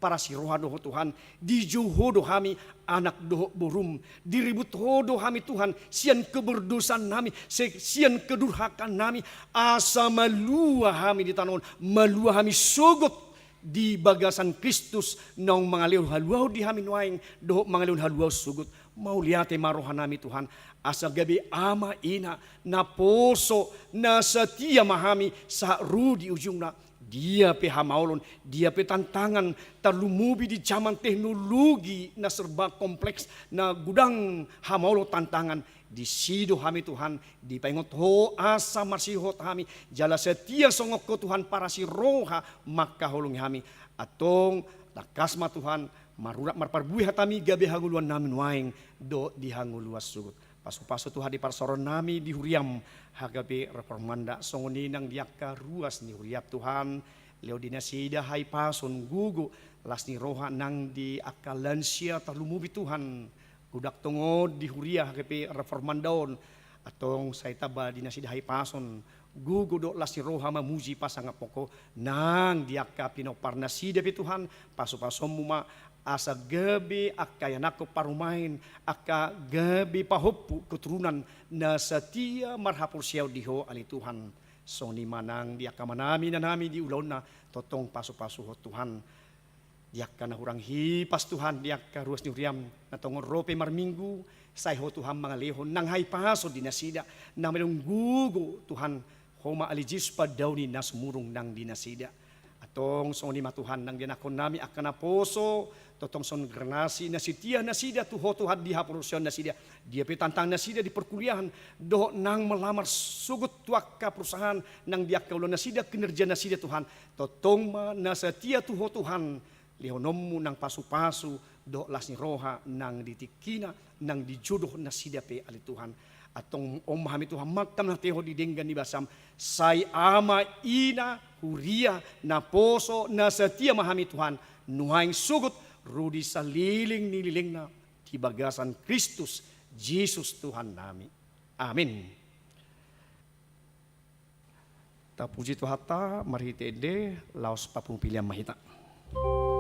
para si roha doho Tuhan, di joho doh kami anak doho borum, diribut hodo kami Tuhan, sian keberdosaan nami, sian kedurhakan nami, asa malua kami di tanon, malua kami sogot di bagasan Kristus nang mangaliw haluaw di kami nuaing doho mangaliw haluaw sugot, mau liate marohan nami Tuhan, asa gabi ama ina na poso na setia mahami sa rudi ujungna. Dia pe hamaulon, dia pe tantangan terlumubi di zaman teknologi na serba kompleks na gudang hamaulo tantangan di sido kami Tuhan, di pengot ho asa marsihot kami, jala setia songok ko Tuhan para si roha maka holong kami atong takasma Tuhan marurak marparbuih hatami gabe hanguluan namin waing do di hanguluas sugut. Pasu-pasu Tuhan di parsoron nami di huriam hagabe reformanda songoni nang diaka ruas ni huriap Tuhan leo dinasida hai pason gugu las ni roha nang di akalansia terlumubi Tuhan gudak tongod di huria hagabe reformandaon atong saitaba dinasida hai pason gugu do las ni roha mamuji pasanga poko nang diaka pinoparnasida pi Tuhan pasu-pasu muma asa gabi akayanako parumain aka gabi pahopu keturunan na setia marhapur siaw diho ali Tuhan soni manang diaka manami na nami di ulon na totong pasu-pasu ho Tuhan diaka na hurang hipas Tuhan diaka ruas ni uriam na tongon rope marminggu say ho Tuhan mga lehon nang hay paso dinasida na mayroong gugo Tuhan homa alijis pa daw ni nasmurong nang dinasida atong soni matuhan nang dinakon nami akan na poso totong son granasi nasitia nasida tuho Tuhan di hapurusyon nasida dia petantang nasida di perkuliahan doh nang melamar sugut tuaka perusahaan nang dia kaulo nasida kinerja nasida Tuhan totong ma nasatia tuho Tuhan lihonommu nang pasu-pasu doh lasni roha nang ditikina nang dijodoh nasida pe ali Tuhan atong omahami Tuhan makam na teho di denggan di basam say ama ina huria na poso nasatia mahami Tuhan nuhaing sugut rudi saliling nililing na di bagasan Kristus Yesus Tuhan nami. Amin. Tapuji Tuhan ta marhite ede laos papung pilihan mahita. Dia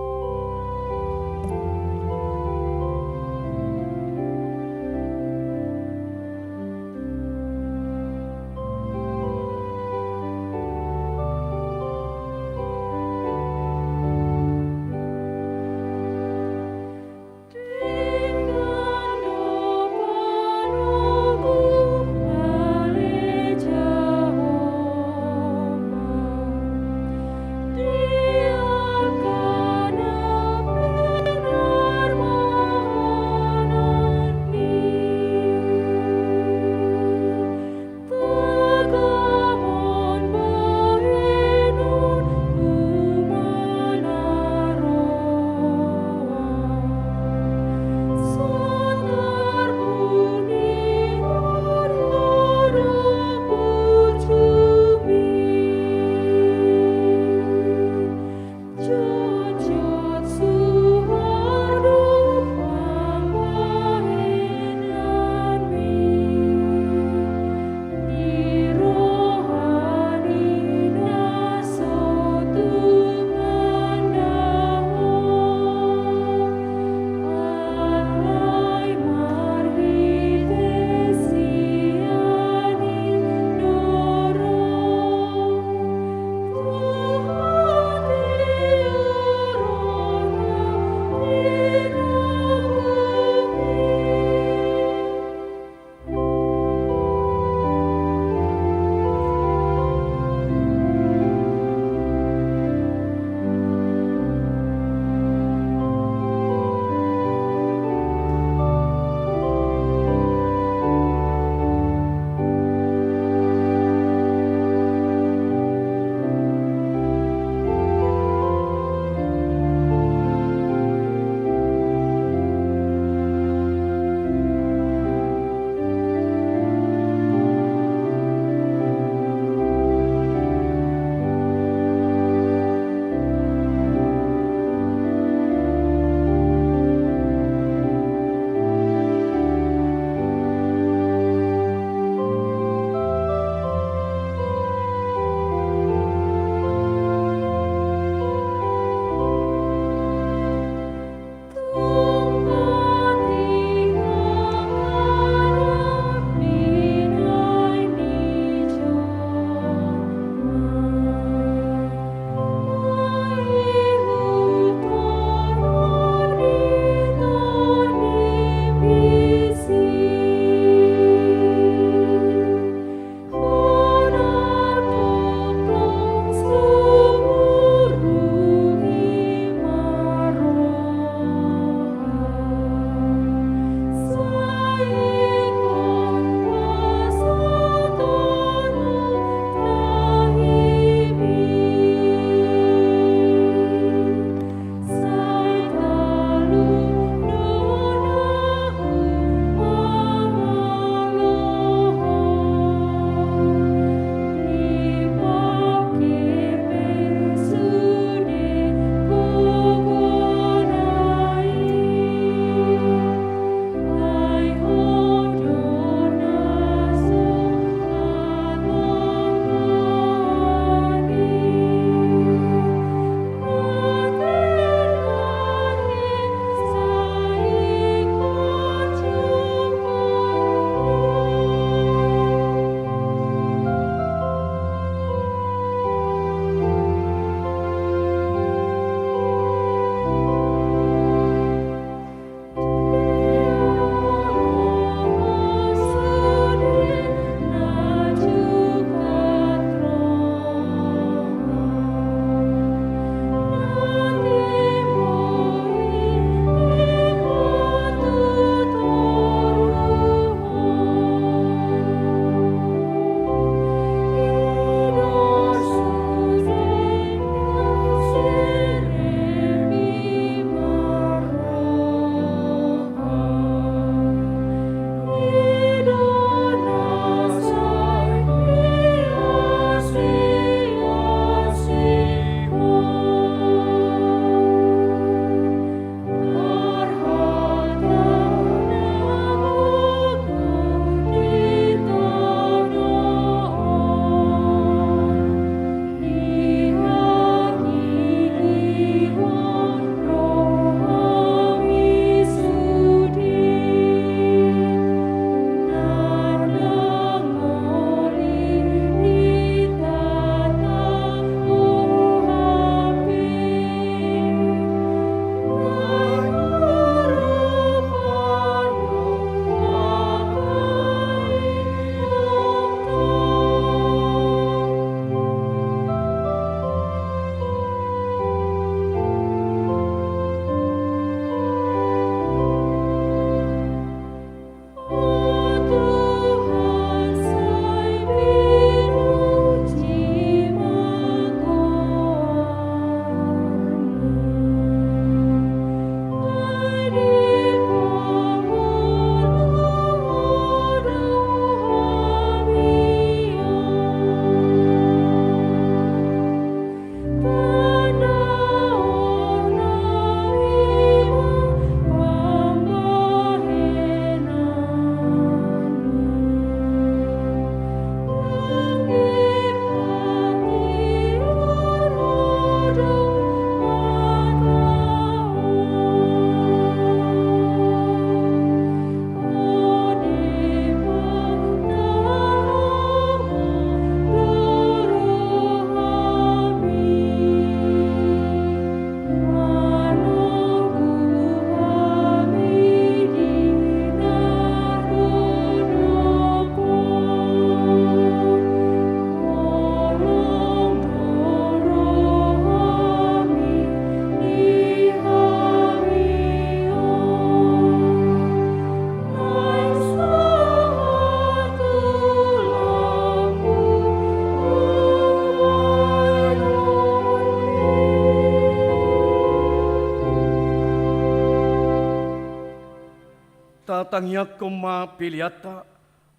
tangya koma peliata,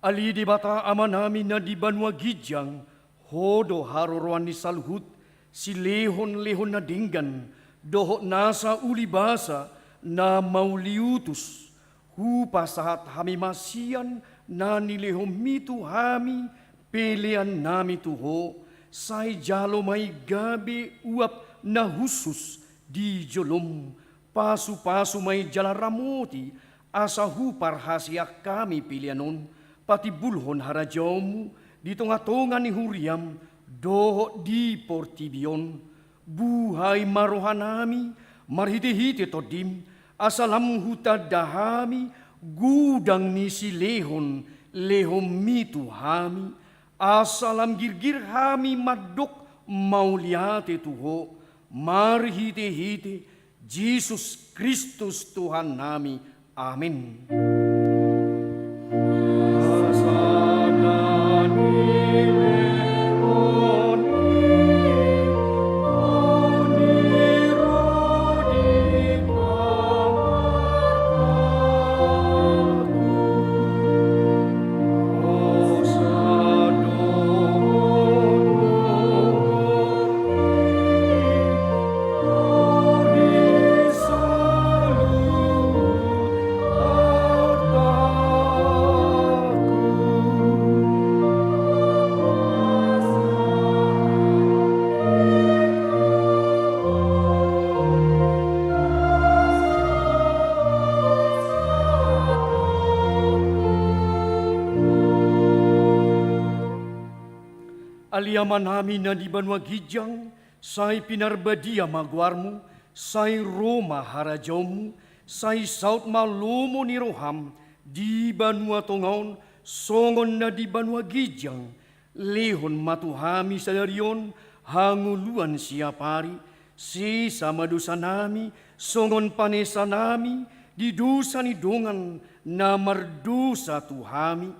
ali di bata amanami na di banwa gijang, hodo haroroan ni salhut, si lehon-lehon na dinggan, doho nasa uli basa na mauliutus, hupa sahat hami masian na nilehom mitu hami, pelean nami tuho, say jalo may gabi uap na husus di jolom, pasu-pasu may jalaramoti, asa hupar hasiak kami pilianon, pati bulhon harajamu, di tonga-tonga ni huriam, doho di portibion, buhay marohanami, marhiti-hiti todim, asalam huta dahami, gudang ni si lehon, lehom mitu hami, asalam girgir hami madok mauliate tuho, marhiti-hiti, Jesus Kristus Tuhan nami. Amin. Aliaman namin na di banwa gijang, say pinarbadia magwarmu, say Roma harajawmu, say saut malumo ni roham, di banwa tongaon, songon na di banwa gijang, lehon matuhami sa darion, hanguluan siapari, si sama dosa nami, songon panesa nami, di dosa ni dongan, na mardosa tuhami,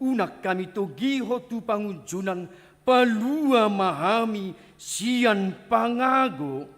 unak kami togiho tu pangunjunan, palua mahami sian pangago.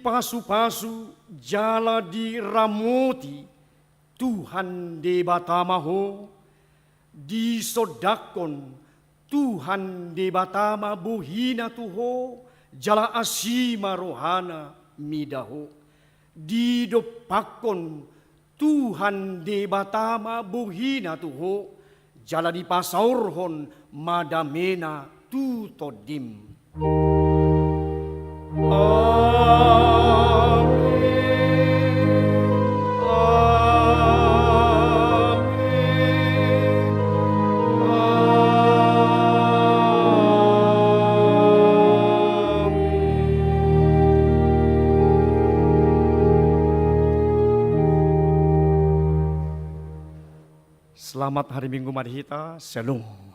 Pasu-pasu jala di ramoti Tuhan de batamaho, di sodakon Tuhan de batama buhina tuho, jala asima rohana midaho, di dopakon Tuhan de batama buhina tuho, jala di pasaurhon madamena tutodim. Selamat hari Minggu Madhita, Shalom.